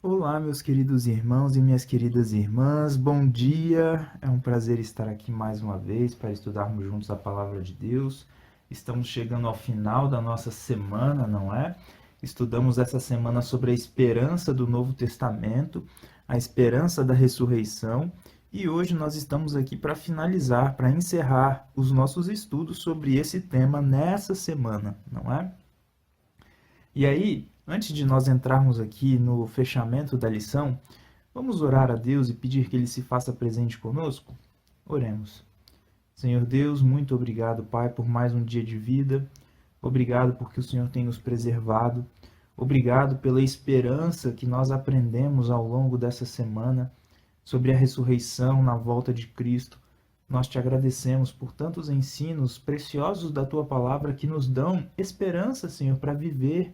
Olá, meus queridos irmãos e minhas queridas irmãs, bom dia! É um prazer estar aqui mais uma vez para estudarmos juntos a Palavra de Deus. Estamos chegando ao final da nossa semana, não é? Estudamos essa semana sobre a esperança do Novo Testamento, a esperança da ressurreição, e hoje nós estamos aqui para finalizar, para encerrar os nossos estudos sobre esse tema nessa semana, não é? E aí, antes de nós entrarmos aqui no fechamento da lição, vamos orar a Deus e pedir que Ele se faça presente conosco? Oremos. Senhor Deus, muito obrigado, Pai, por mais um dia de vida. Obrigado porque o Senhor tem nos preservado. Obrigado pela esperança que nós aprendemos ao longo dessa semana sobre a ressurreição na volta de Cristo. Nós te agradecemos por tantos ensinos preciosos da Tua palavra que nos dão esperança, Senhor, para viver.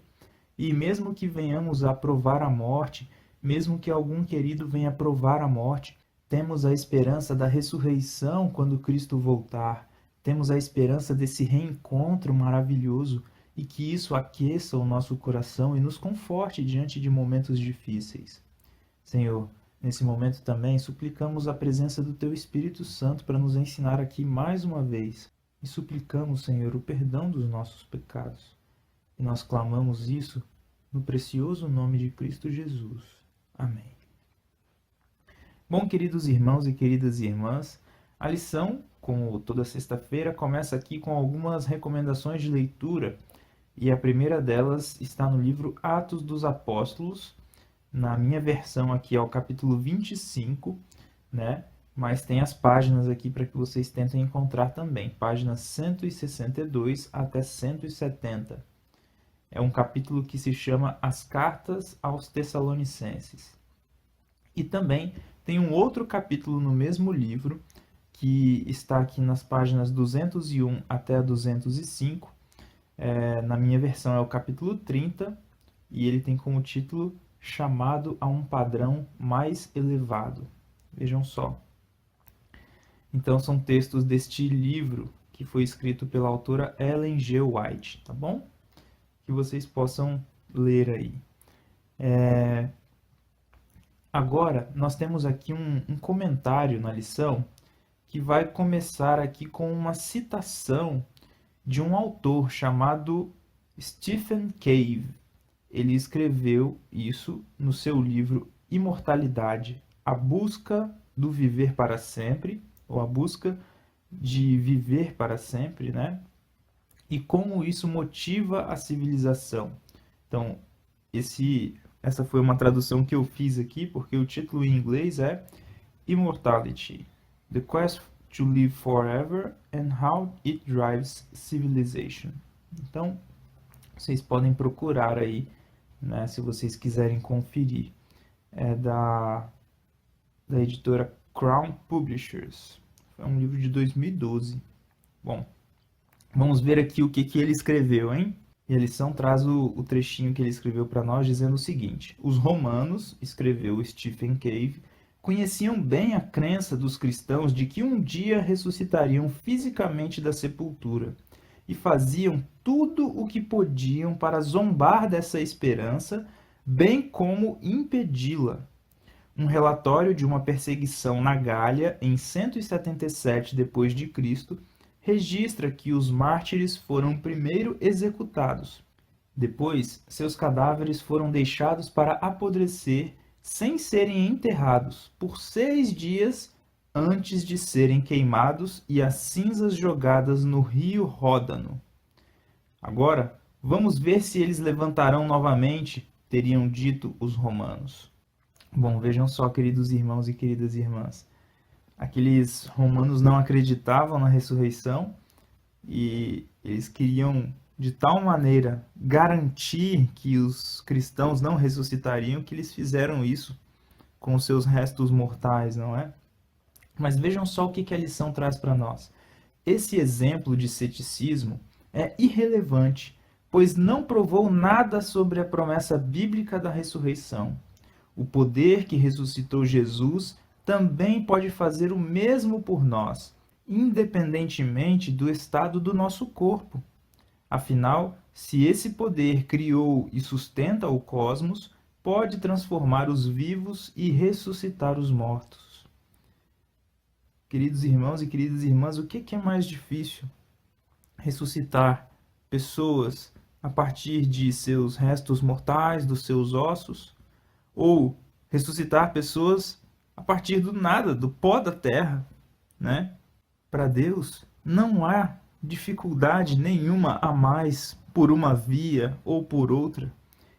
E mesmo que venhamos a provar a morte, mesmo que algum querido venha provar a morte, temos a esperança da ressurreição quando Cristo voltar. Temos a esperança desse reencontro maravilhoso e que isso aqueça o nosso coração e nos conforte diante de momentos difíceis. Senhor, nesse momento também suplicamos a presença do Teu Espírito Santo para nos ensinar aqui mais uma vez. E suplicamos, Senhor, o perdão dos nossos pecados. E nós clamamos isso no precioso nome de Cristo Jesus. Amém. Bom, queridos irmãos e queridas irmãs, a lição, como toda sexta-feira, começa aqui com algumas recomendações de leitura. E a primeira delas está no livro Atos dos Apóstolos. Na minha versão aqui é o capítulo 25, né? Mas tem as páginas aqui para que vocês tentem encontrar também. Páginas 162 até 170. É um capítulo que se chama As Cartas aos Tessalonicenses. E também tem um outro capítulo no mesmo livro, que está aqui nas páginas 201 até a 205. Na minha versão é o capítulo 30, e ele tem como título Chamado a um Padrão Mais Elevado. Vejam só. Então são textos deste livro, que foi escrito pela autora Ellen G. White, tá bom? Que vocês possam ler aí. Agora, nós temos aqui um comentário na lição que vai começar aqui com uma citação de um autor chamado Stephen Cave. Ele escreveu isso no seu livro Imortalidade, a busca do viver para sempre, ou a busca de viver para sempre, né? E como isso motiva a civilização. Então, essa foi uma tradução que eu fiz aqui, porque o título em inglês é Immortality, The Quest to Live Forever and How It Drives Civilization. Então, vocês podem procurar aí, né, se vocês quiserem conferir. É da editora Crown Publishers. É um livro de 2012. Bom, vamos ver aqui o que ele escreveu, hein? E a lição traz o trechinho que ele escreveu para nós, dizendo o seguinte: os romanos, escreveu Stephen Cave, conheciam bem a crença dos cristãos de que um dia ressuscitariam fisicamente da sepultura, e faziam tudo o que podiam para zombar dessa esperança, bem como impedi-la. Um relatório de uma perseguição na Gália, em 177 d.C., registra que os mártires foram primeiro executados. Depois, seus cadáveres foram deixados para apodrecer sem serem enterrados por 6 dias antes de serem queimados e as cinzas jogadas no rio Ródano. Agora, vamos ver se eles levantarão novamente, teriam dito os romanos. Bom, vejam só, queridos irmãos e queridas irmãs. Aqueles romanos não acreditavam na ressurreição e eles queriam de tal maneira garantir que os cristãos não ressuscitariam que eles fizeram isso com os seus restos mortais, não é? Mas vejam só o que a lição traz para nós. Esse exemplo de ceticismo é irrelevante, pois não provou nada sobre a promessa bíblica da ressurreição. O poder que ressuscitou Jesus também pode fazer o mesmo por nós, independentemente do estado do nosso corpo. Afinal, se esse poder criou e sustenta o cosmos, pode transformar os vivos e ressuscitar os mortos. Queridos irmãos e queridas irmãs, o que é mais difícil? Ressuscitar pessoas a partir de seus restos mortais, dos seus ossos, ou ressuscitar pessoas a partir do nada, do pó da terra, né? Para Deus, não há dificuldade nenhuma a mais por uma via ou por outra.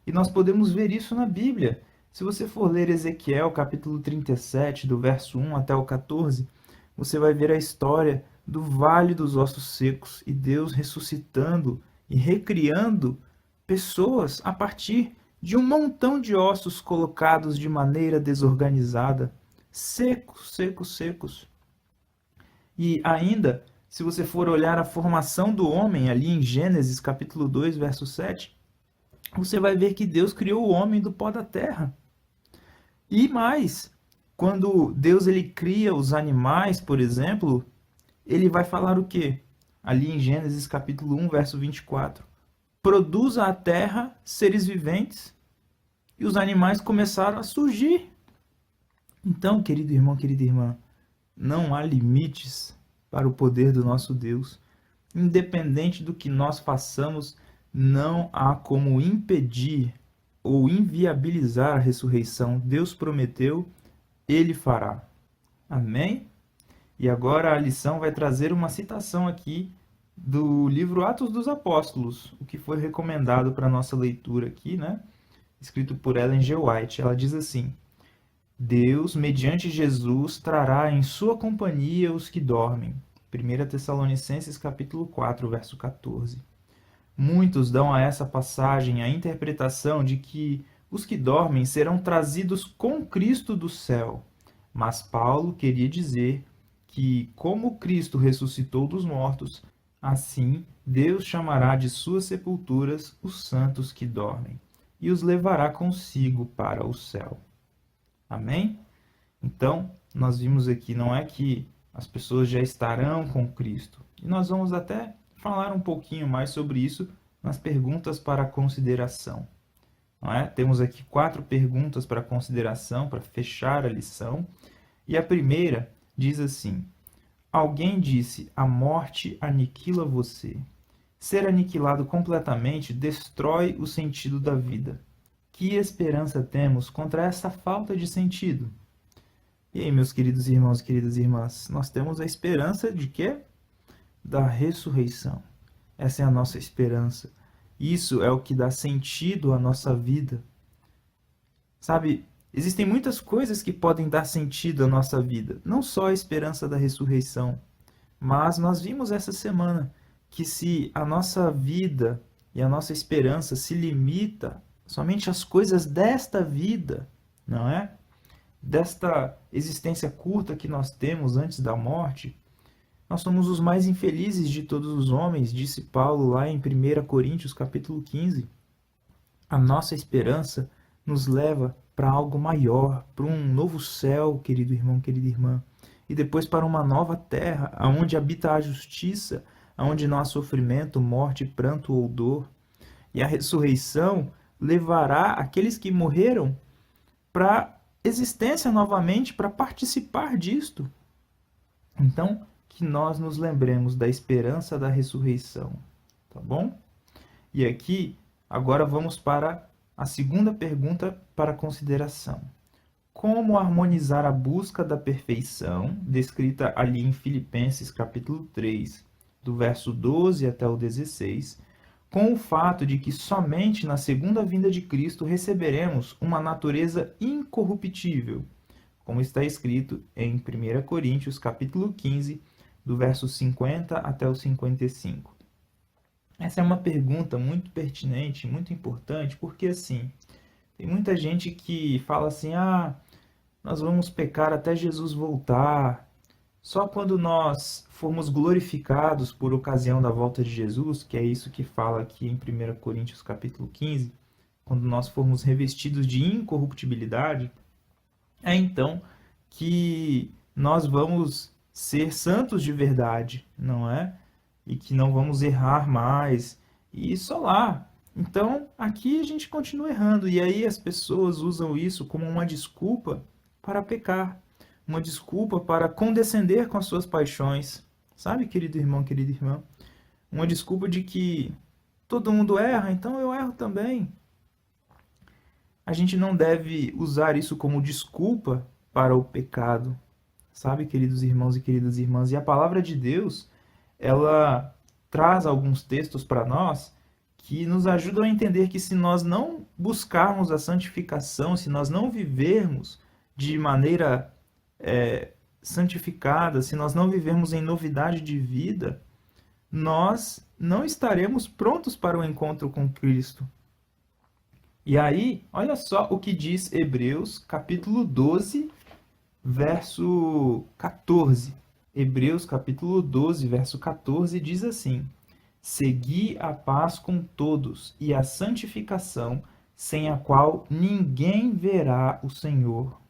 E nós podemos ver isso na Bíblia. Se você for ler Ezequiel, capítulo 37, do verso 1 até o 14, você vai ver a história do Vale dos Ossos Secos e Deus ressuscitando e recriando pessoas a partir de um montão de ossos colocados de maneira desorganizada, secos, secos, secos. E ainda, se você for olhar a formação do homem ali em Gênesis capítulo 2, verso 7, você vai ver que Deus criou o homem do pó da terra. E mais, quando Deus ele cria os animais, por exemplo, ele vai falar o quê? Ali em Gênesis capítulo 1, verso 24. Produza a terra seres viventes. E os animais começaram a surgir. Então, querido irmão, querida irmã, não há limites para o poder do nosso Deus. Independente do que nós façamos, não há como impedir ou inviabilizar a ressurreição. Deus prometeu, Ele fará. Amém? E agora a lição vai trazer uma citação aqui do livro Atos dos Apóstolos, o que foi recomendado para a nossa leitura aqui, né? Escrito por Ellen G. White. Ela diz assim: Deus, mediante Jesus, trará em sua companhia os que dormem. 1 Tessalonicenses capítulo 4, verso 14. Muitos dão a essa passagem a interpretação de que os que dormem serão trazidos com Cristo do céu. Mas Paulo queria dizer que, como Cristo ressuscitou dos mortos, assim Deus chamará de suas sepulturas os santos que dormem e os levará consigo para o céu. Amém? Então, nós vimos aqui, não é que as pessoas já estarão com Cristo. E nós vamos até falar um pouquinho mais sobre isso nas perguntas para consideração. Não é? Temos aqui 4 perguntas para consideração, para fechar a lição. E a primeira diz assim: alguém disse, a morte aniquila você. Ser aniquilado completamente destrói o sentido da vida. Que esperança temos contra essa falta de sentido? E aí, meus queridos irmãos e queridas irmãs, nós temos a esperança de quê? Da ressurreição. Essa é a nossa esperança. Isso é o que dá sentido à nossa vida. Sabe, existem muitas coisas que podem dar sentido à nossa vida. Não só a esperança da ressurreição. Mas nós vimos essa semana que se a nossa vida e a nossa esperança se limita somente às coisas desta vida, não é? Desta existência curta que nós temos antes da morte, nós somos os mais infelizes de todos os homens, disse Paulo lá em 1 Coríntios capítulo 15. A nossa esperança nos leva para algo maior, para um novo céu, querido irmão, querida irmã, e depois para uma nova terra, onde habita a justiça, onde não há sofrimento, morte, pranto ou dor. E a ressurreição levará aqueles que morreram para a existência novamente, para participar disto. Então, que nós nos lembremos da esperança da ressurreição, tá bom? E aqui, agora vamos para a segunda pergunta para consideração. Como harmonizar a busca da perfeição, descrita ali em Filipenses capítulo 3, do verso 12 até o 16, com o fato de que somente na segunda vinda de Cristo receberemos uma natureza incorruptível, como está escrito em 1 Coríntios capítulo 15, do verso 50 até o 55. Essa é uma pergunta muito pertinente, muito importante, porque assim, tem muita gente que fala assim, nós vamos pecar até Jesus voltar, só quando nós formos glorificados por ocasião da volta de Jesus, que é isso que fala aqui em 1 Coríntios capítulo 15, quando nós formos revestidos de incorruptibilidade, é então que nós vamos ser santos de verdade, não é? E que não vamos errar mais. E só lá, Então, aqui a gente continua errando, e aí as pessoas usam isso como uma desculpa para pecar, uma desculpa para condescender com as suas paixões. Sabe, querido irmão, querida irmã? Uma desculpa de que todo mundo erra, então eu erro também. A gente não deve usar isso como desculpa para o pecado, sabe, queridos irmãos e queridas irmãs? E a palavra de Deus, ela traz alguns textos para nós que nos ajudam a entender que se nós não buscarmos a santificação, se nós não vivermos de maneira santificada, se nós não vivermos em novidade de vida, nós não estaremos prontos para o encontro com Cristo. E aí, olha só o que diz Hebreus, capítulo 12, verso 14. Hebreus, capítulo 12, verso 14, diz assim: Segui a paz com todos e a santificação, sem a qual ninguém verá o Senhor.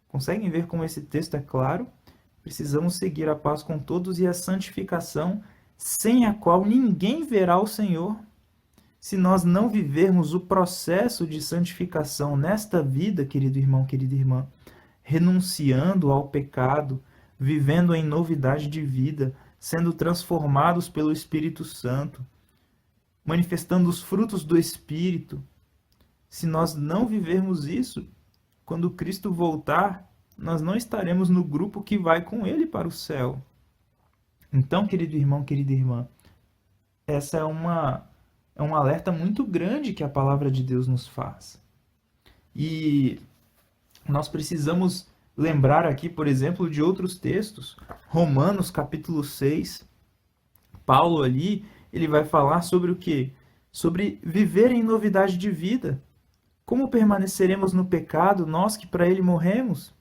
Conseguem ver como esse texto é claro? Precisamos seguir a paz com todos e a santificação, sem a qual ninguém verá o Senhor. Se nós não vivermos o processo de santificação nesta vida, querido irmão, querida irmã, renunciando ao pecado, vivendo em novidade de vida, sendo transformados pelo Espírito Santo, manifestando os frutos do Espírito, se nós não vivermos isso, quando Cristo voltar, nós não estaremos no grupo que vai com Ele para o céu. Então, querido irmão, querida irmã, essa é um alerta muito grande que a palavra de Deus nos faz. E nós precisamos lembrar aqui, por exemplo, de outros textos. Romanos, capítulo 6. Paulo ali, ele vai falar sobre o quê? Sobre viver em novidade de vida. Como permaneceremos no pecado, nós que para ele morremos?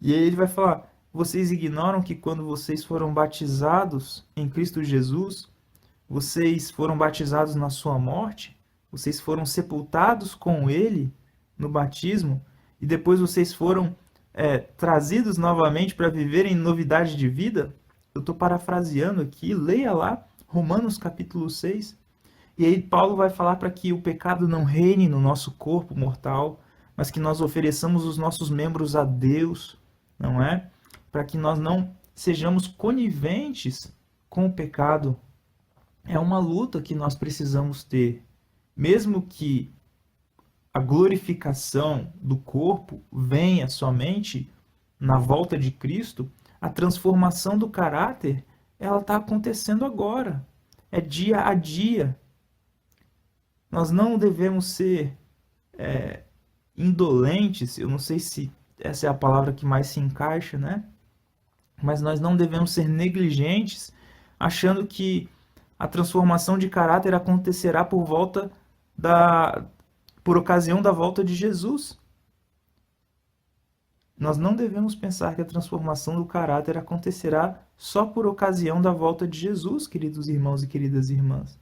E aí ele vai falar: vocês ignoram que quando vocês foram batizados em Cristo Jesus, vocês foram batizados na sua morte, vocês foram sepultados com ele no batismo, e depois vocês foram trazidos novamente para viver em novidade de vida? Eu estou parafraseando aqui, leia lá, Romanos capítulo 6. E aí Paulo vai falar para que o pecado não reine no nosso corpo mortal, mas que nós ofereçamos os nossos membros a Deus, não é? Para que nós não sejamos coniventes com o pecado. É uma luta que nós precisamos ter. Mesmo que a glorificação do corpo venha somente na volta de Cristo, a transformação do caráter, ela está acontecendo agora. É dia a dia. Nós não devemos ser indolentes, eu não sei se essa é a palavra que mais se encaixa, né? Mas nós não devemos ser negligentes, achando que a transformação de caráter acontecerá por ocasião da volta de Jesus. Nós não devemos pensar que a transformação do caráter acontecerá só por ocasião da volta de Jesus, queridos irmãos e queridas irmãs.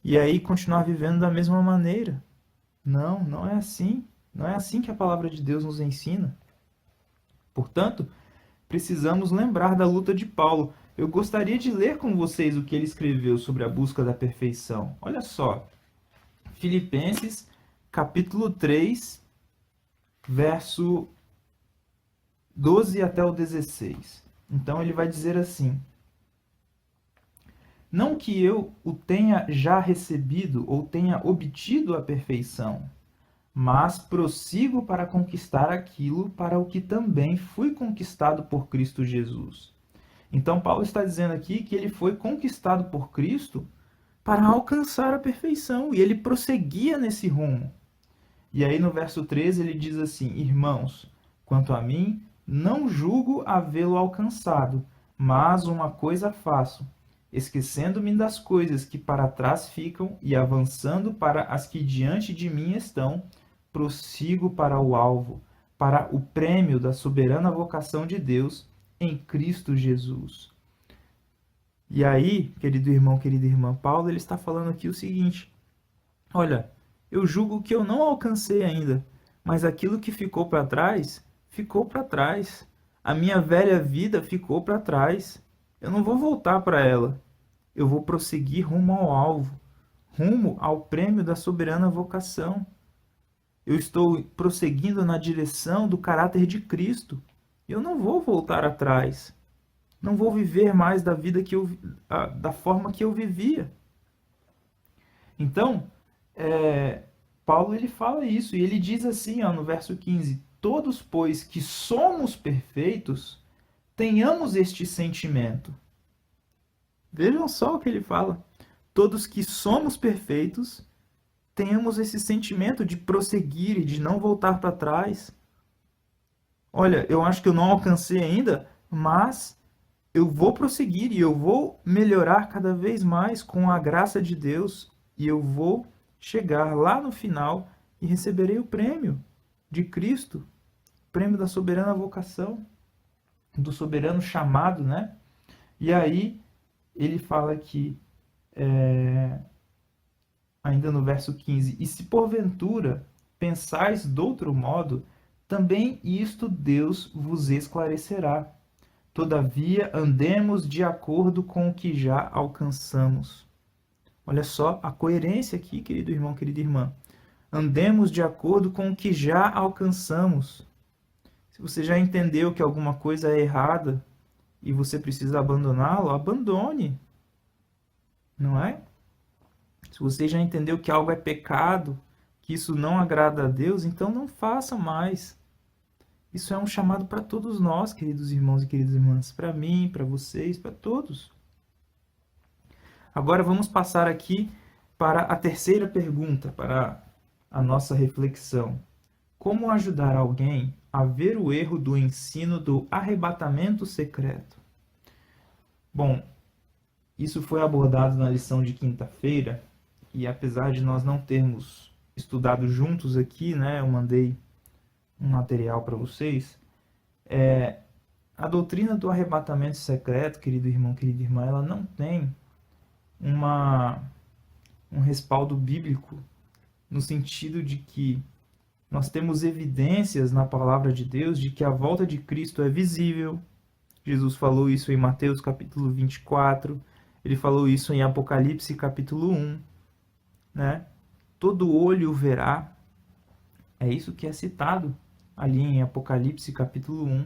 E aí continuar vivendo da mesma maneira. Não, não é assim. Não é assim que a palavra de Deus nos ensina. Portanto, precisamos lembrar da luta de Paulo. Eu gostaria de ler com vocês o que ele escreveu sobre a busca da perfeição. Olha só. Filipenses, capítulo 3, verso 12 até o 16. Então ele vai dizer assim: Não que eu o tenha já recebido ou tenha obtido a perfeição, mas prossigo para conquistar aquilo para o que também fui conquistado por Cristo Jesus. Então Paulo está dizendo aqui que ele foi conquistado por Cristo para alcançar a perfeição, e ele prosseguia nesse rumo. E aí no verso 13 ele diz assim: Irmãos, quanto a mim, não julgo havê-lo alcançado, mas uma coisa faço, esquecendo-me das coisas que para trás ficam e avançando para as que diante de mim estão, prossigo para o alvo, para o prêmio da soberana vocação de Deus em Cristo Jesus. E aí, querido irmão, querida irmã, Paulo ele está falando aqui o seguinte: olha, eu julgo que eu não alcancei ainda, mas aquilo que ficou para trás, ficou para trás. A minha velha vida ficou para trás. Eu não vou voltar para ela. Eu vou prosseguir rumo ao alvo, rumo ao prêmio da soberana vocação. Eu estou prosseguindo na direção do caráter de Cristo. Eu não vou voltar atrás. Não vou viver mais da vida da forma que eu vivia. Então, Paulo ele fala isso, e ele diz assim, ó, no verso 15: todos, pois, que somos perfeitos, tenhamos este sentimento. Vejam só o que ele fala. Todos que somos perfeitos, tenhamos esse sentimento de prosseguir e de não voltar para trás. Olha, eu acho que eu não alcancei ainda, mas eu vou prosseguir e eu vou melhorar cada vez mais com a graça de Deus, e eu vou chegar lá no final e receberei o prêmio de Cristo, o prêmio da soberana vocação, do soberano chamado, né? E aí ele fala aqui, ainda no verso 15: e se porventura pensais de outro modo, também isto Deus vos esclarecerá. Todavia, andemos de acordo com o que já alcançamos. Olha só a coerência aqui, querido irmão, querida irmã. Andemos de acordo com o que já alcançamos. Se você já entendeu que alguma coisa é errada e você precisa abandoná-lo, abandone. Não é? Se você já entendeu que algo é pecado, que isso não agrada a Deus, então não faça mais. Isso é um chamado para todos nós, queridos irmãos e queridas irmãs. Para mim, para vocês, para todos. Agora vamos passar aqui para a terceira pergunta, para a nossa reflexão. Como ajudar alguém a ver o erro do ensino do arrebatamento secreto? Bom, isso foi abordado na lição de quinta-feira, e apesar de nós não termos estudado juntos aqui, né, eu mandei um material para vocês, a doutrina do arrebatamento secreto, querido irmão, querida irmã, ela não tem um respaldo bíblico, no sentido de que nós temos evidências na palavra de Deus de que a volta de Cristo é visível. Jesus falou isso em Mateus capítulo 24, ele falou isso em Apocalipse capítulo 1, né? Todo olho o verá. É isso que é citado ali em Apocalipse capítulo 1.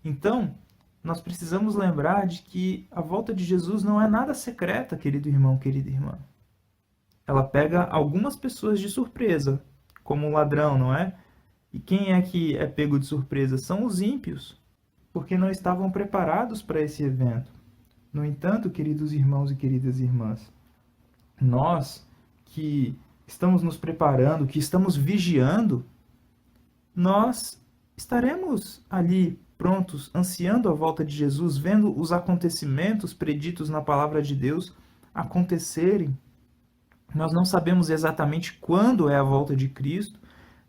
Então, nós precisamos lembrar de que a volta de Jesus não é nada secreta, querido irmão, querida irmã. Ela pega algumas pessoas de surpresa, como um ladrão, não é? E quem é que é pego de surpresa? São os ímpios, porque não estavam preparados para esse evento. No entanto, queridos irmãos e queridas irmãs, nós que estamos nos preparando, que estamos vigiando, nós estaremos ali prontos, ansiando a volta de Jesus, vendo os acontecimentos preditos na palavra de Deus acontecerem. Nós não sabemos exatamente quando é a volta de Cristo,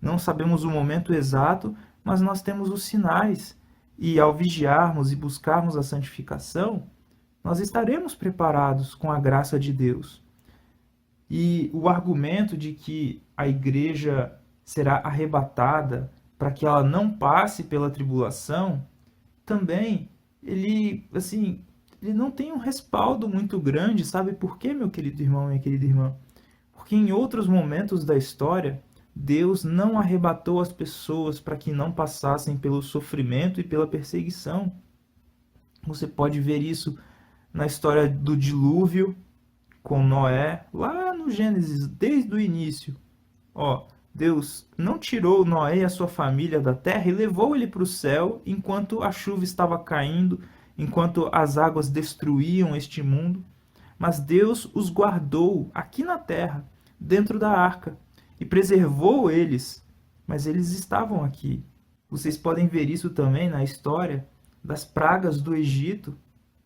não sabemos o momento exato, mas nós temos os sinais. E ao vigiarmos e buscarmos a santificação, nós estaremos preparados com a graça de Deus. E o argumento de que a igreja será arrebatada para que ela não passe pela tribulação, também ele não tem um respaldo muito grande. Sabe por quê, meu querido irmão e minha querida irmã? Porque em outros momentos da história, Deus não arrebatou as pessoas para que não passassem pelo sofrimento e pela perseguição. Você pode ver isso na história do dilúvio com Noé, lá no Gênesis, desde o início. Deus não tirou Noé e a sua família da terra e levou ele para o céu enquanto a chuva estava caindo, enquanto as águas destruíam este mundo. Mas Deus os guardou aqui na terra, dentro da arca, e preservou eles, mas eles estavam aqui. Vocês podem ver isso também na história das pragas do Egito,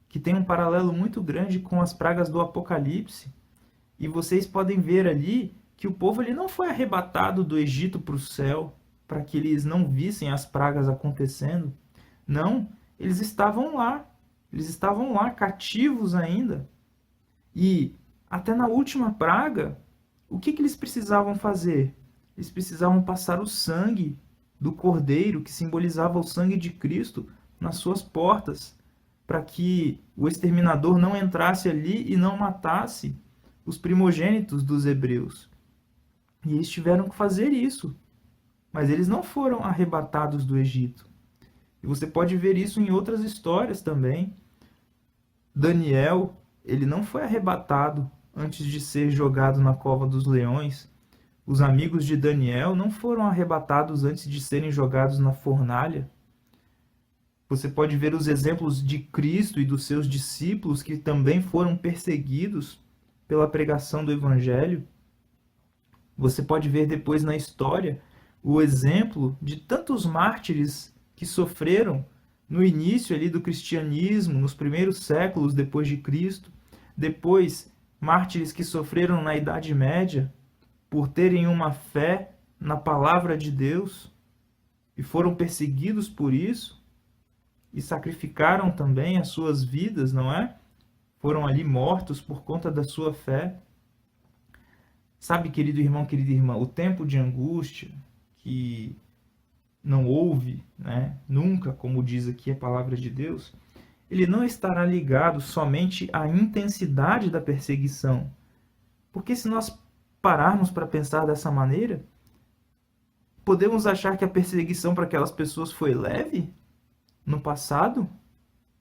que tem um paralelo muito grande com as pragas do Apocalipse. E vocês podem ver ali que o povo ele não foi arrebatado do Egito para o céu, para que eles não vissem as pragas acontecendo. Não, eles estavam lá cativos ainda. E até na última praga, o que eles precisavam fazer? Eles precisavam passar o sangue do Cordeiro, que simbolizava o sangue de Cristo, nas suas portas, para que o exterminador não entrasse ali e não matasse os primogênitos dos hebreus. E eles tiveram que fazer isso. Mas eles não foram arrebatados do Egito. E você pode ver isso em outras histórias também. Daniel, ele não foi arrebatado antes de ser jogado na cova dos leões. Os amigos de Daniel não foram arrebatados antes de serem jogados na fornalha. Você pode ver os exemplos de Cristo e dos seus discípulos que também foram perseguidos pela pregação do Evangelho. Você pode ver depois na história o exemplo de tantos mártires que sofreram no início ali do cristianismo, nos primeiros séculos depois de Cristo. Depois, mártires que sofreram na Idade Média por terem uma fé na palavra de Deus e foram perseguidos por isso e sacrificaram também as suas vidas, não é? Foram ali mortos por conta da sua fé. Sabe, querido irmão, querida irmã, o tempo de angústia que não houve, né, nunca, como diz aqui a palavra de Deus, ele não estará ligado somente à intensidade da perseguição. Porque se nós pararmos para pensar dessa maneira, podemos achar que a perseguição para aquelas pessoas foi leve no passado?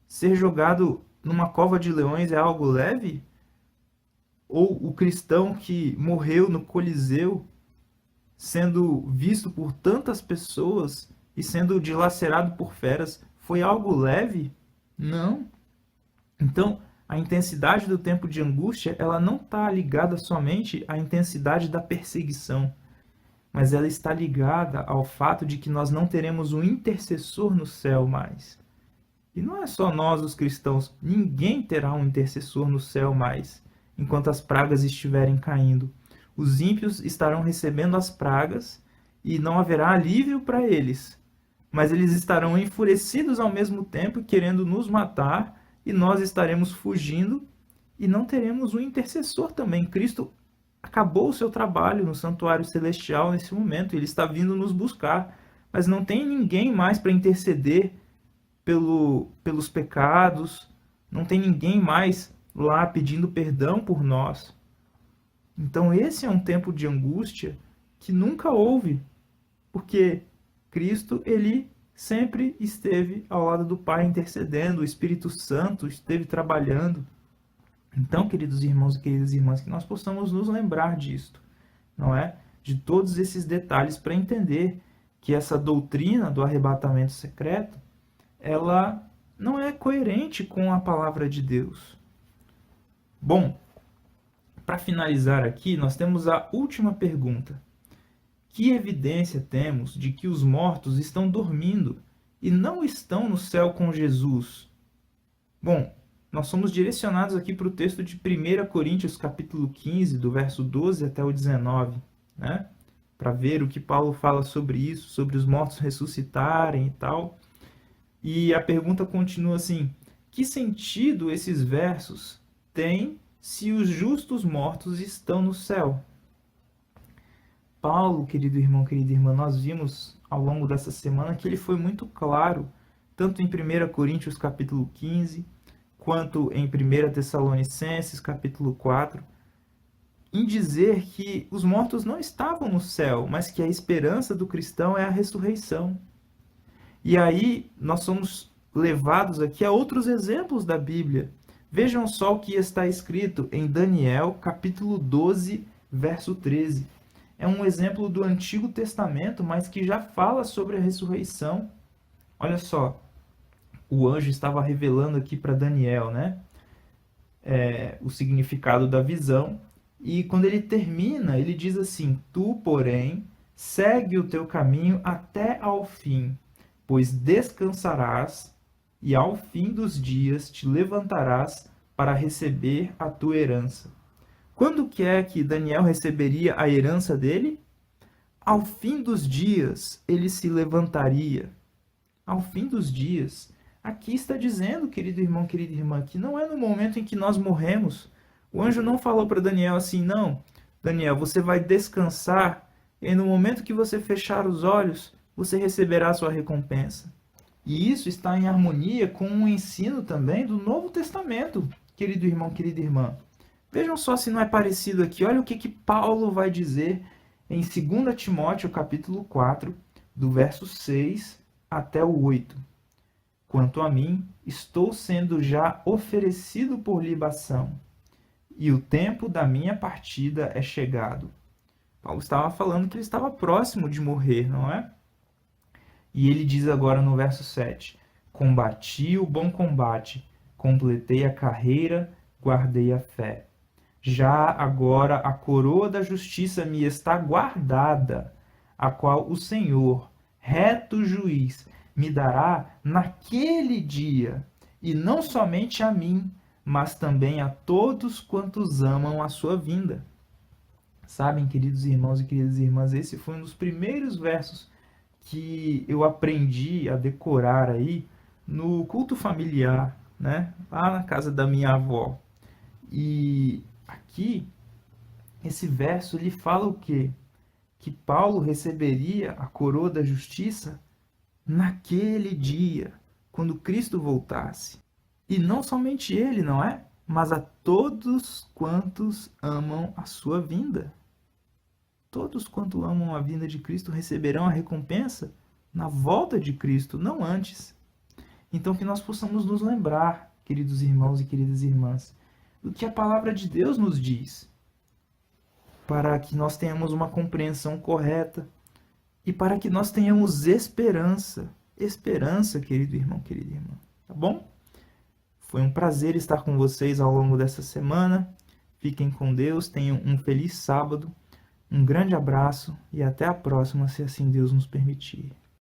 Ser jogado numa cova de leões é algo leve? Ou o cristão que morreu no Coliseu, sendo visto por tantas pessoas e sendo dilacerado por feras, foi algo leve? Não. Então, a intensidade do tempo de angústia, ela não está ligada somente à intensidade da perseguição, mas ela está ligada ao fato de que nós não teremos um intercessor no céu mais. E não é só nós, os cristãos, ninguém terá um intercessor no céu mais, enquanto as pragas estiverem caindo. Os ímpios estarão recebendo as pragas e não haverá alívio para eles, mas eles estarão enfurecidos ao mesmo tempo, querendo nos matar, e nós estaremos fugindo e não teremos um intercessor também. Cristo acabou o seu trabalho no santuário celestial nesse momento, ele está vindo nos buscar, mas não tem ninguém mais para interceder pelos pecados, não tem ninguém mais lá pedindo perdão por nós. Então esse é um tempo de angústia que nunca houve, porque Cristo, ele sempre esteve ao lado do Pai intercedendo, o Espírito Santo esteve trabalhando. Então, queridos irmãos e queridas irmãs, que nós possamos nos lembrar disto, não é? De todos esses detalhes para entender que essa doutrina do arrebatamento secreto, ela não é coerente com a palavra de Deus. Bom, para finalizar aqui, nós temos a última pergunta. Que evidência temos de que os mortos estão dormindo e não estão no céu com Jesus? Bom, nós somos direcionados aqui para o texto de 1 Coríntios capítulo 15, do verso 12 até o 19, né? Para ver o que Paulo fala sobre isso, sobre os mortos ressuscitarem e tal. E a pergunta continua assim: que sentido esses versos têm se os justos mortos estão no céu? Paulo, querido irmão, querida irmã, nós vimos ao longo dessa semana que ele foi muito claro, tanto em 1 Coríntios capítulo 15, quanto em 1 Tessalonicenses capítulo 4, em dizer que os mortos não estavam no céu, mas que a esperança do cristão é a ressurreição. E aí nós somos levados aqui a outros exemplos da Bíblia. Vejam só o que está escrito em Daniel capítulo 12, verso 13. É um exemplo do Antigo Testamento, mas que já fala sobre a ressurreição. Olha só, o anjo estava revelando aqui para Daniel, né? O significado da visão. E quando ele termina, ele diz assim: tu, porém, segue o teu caminho até ao fim, pois descansarás e ao fim dos dias te levantarás para receber a tua herança. Quando que é que Daniel receberia a herança dele? Ao fim dos dias ele se levantaria. Ao fim dos dias. Aqui está dizendo, querido irmão, querida irmã, que não é no momento em que nós morremos. O anjo não falou para Daniel assim: não, Daniel, você vai descansar e no momento que você fechar os olhos, você receberá a sua recompensa. E isso está em harmonia com o ensino também do Novo Testamento, querido irmão, querida irmã. Vejam só se não é parecido aqui. Olha o que Paulo vai dizer em 2 Timóteo, capítulo 4, do verso 6 até o 8. Quanto a mim, estou sendo já oferecido por libação, e o tempo da minha partida é chegado. Paulo estava falando que ele estava próximo de morrer, não é? E ele diz agora no verso 7: Combati o bom combate, completei a carreira, guardei a fé. Já agora a coroa da justiça me está guardada, a qual o Senhor, reto juiz, me dará naquele dia, e não somente a mim, mas também a todos quantos amam a sua vinda. Sabem, queridos irmãos e queridas irmãs, esse foi um dos primeiros versos que eu aprendi a decorar aí no culto familiar, né? Lá na casa da minha avó. E aqui, esse verso, ele fala o quê? Que Paulo receberia a coroa da justiça naquele dia, quando Cristo voltasse. E não somente ele, não é? Mas a todos quantos amam a sua vinda. Todos quanto amam a vinda de Cristo receberão a recompensa na volta de Cristo, não antes. Então que nós possamos nos lembrar, queridos irmãos e queridas irmãs, do que a palavra de Deus nos diz, para que nós tenhamos uma compreensão correta e para que nós tenhamos esperança. Esperança, querido irmão, querida irmã. Tá bom? Foi um prazer estar com vocês ao longo dessa semana. Fiquem com Deus, tenham um feliz sábado. Um grande abraço e até a próxima, se assim Deus nos permitir.